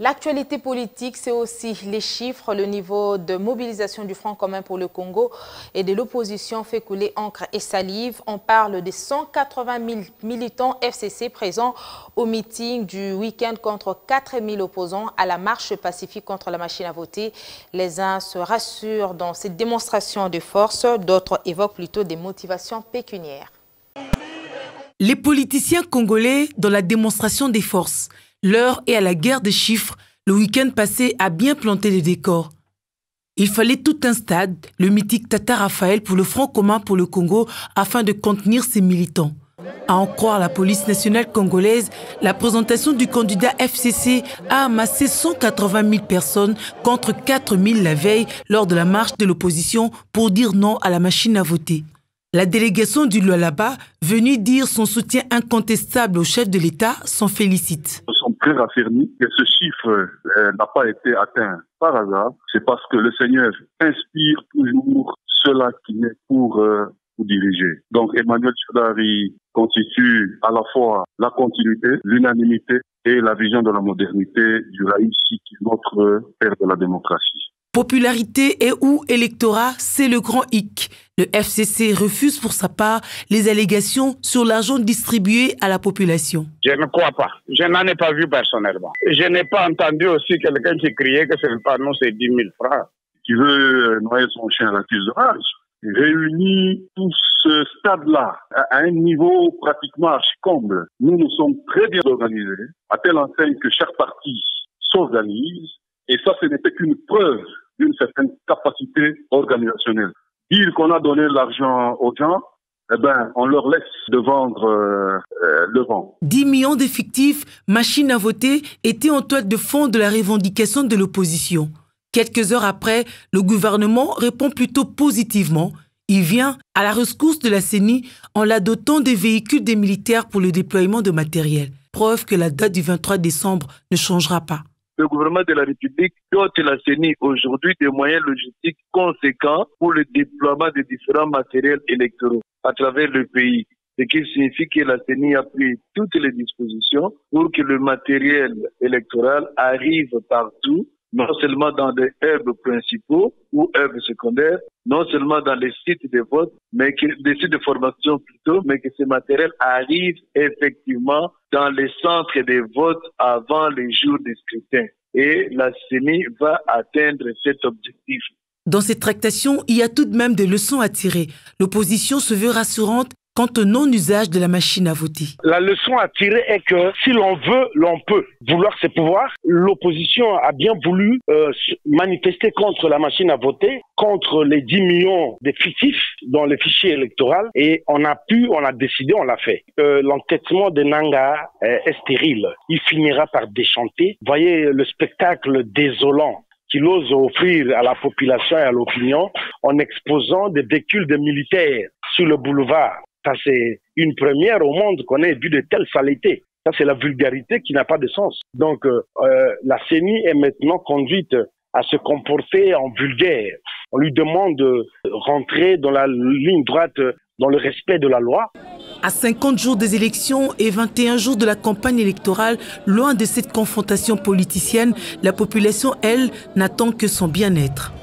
L'actualité politique, c'est aussi les chiffres. Le niveau de mobilisation du Front commun pour le Congo et de l'opposition fait couler encre et salive. On parle des 180 000 militants FCC présents au meeting du week-end contre 4 000 opposants à la marche pacifique contre la machine à voter. Les uns se rassurent dans cette démonstration de force, d'autres évoquent plutôt des motivations pécuniaires. Les politiciens congolais dans la démonstration des forces. L'heure est à la guerre des chiffres. Le week-end passé a bien planté les décors. Il fallait tout un stade, le mythique Tata Raphaël pour le Front commun pour le Congo, afin de contenir ses militants. À en croire la police nationale congolaise, la présentation du candidat FCC a amassé 180 000 personnes contre 4 000 la veille lors de la marche de l'opposition pour dire non à la machine à voter. La délégation du Lualaba, venue dire son soutien incontestable au chef de l'État, s'en félicite. Nous sommes très raffermis que ce chiffre n'a pas été atteint par hasard. C'est parce que le Seigneur inspire toujours ceux-là qui naissent pour diriger. Donc Emmanuel Tchodari constitue à la fois la continuité, l'unanimité et la vision de la modernité du Raïsi qui est notre père de la démocratie. Popularité et ou électorat, c'est le grand hic. Le FCC refuse pour sa part les allégations sur l'argent distribué à la population. Je ne crois pas. Je n'en ai pas vu personnellement. Je n'ai pas entendu aussi quelqu'un qui criait que c'est pas nous, c'est 10 000 francs. Qui veut noyer son chien à la cuisse de rage, réunit tout ce stade-là à un niveau pratiquement archi-comble. Nous sommes très bien organisés, à telle enseigne que chaque parti s'organise, et ça, ce n'était qu'une preuve d'une certaine capacité organisationnelle. Dire qu'on a donné l'argent aux gens, eh ben, on leur laisse de vendre le vent. 10 millions d'effectifs, machines à voter, étaient en toile de fond de la revendication de l'opposition. Quelques heures après, le gouvernement répond plutôt positivement. Il vient à la rescousse de la CENI en la dotant des véhicules des militaires pour le déploiement de matériel. Preuve que la date du 23 décembre ne changera pas. Le gouvernement de la République dote la CENI aujourd'hui des moyens logistiques conséquents pour le déploiement de différents matériels électoraux à travers le pays. Ce qui signifie que la CENI a pris toutes les dispositions pour que le matériel électoral arrive partout, non seulement dans les hubs principaux ou hubs secondaires, non seulement dans les sites de vote, mais que des sites de formation plutôt, mais que ce matériel arrive effectivement dans les centres de vote avant les jours des scrutins. Et la CENI va atteindre cet objectif. Dans cette tractation, il y a tout de même des leçons à tirer. L'opposition se veut rassurante quant au non-usage de la machine à voter. La leçon à tirer est que si l'on veut, l'on peut. Vouloir, c'est pouvoir. L'opposition a bien voulu manifester contre la machine à voter, contre les 10 millions de fictifs dans le fichier électoral. Et on a décidé, on l'a fait. L'entêtement de Nanga est stérile. Il finira par déchanter. Voyez le spectacle désolant qu'il ose offrir à la population et à l'opinion en exposant des véhicules de militaires sur le boulevard. Ça, c'est une première au monde qu'on ait vu de telles saletés. Ça, c'est la vulgarité qui n'a pas de sens. Donc, la CENI est maintenant conduite à se comporter en vulgaire. On lui demande de rentrer dans la ligne droite, dans le respect de la loi. À 50 jours des élections et 21 jours de la campagne électorale, loin de cette confrontation politicienne, la population, elle, n'attend que son bien-être.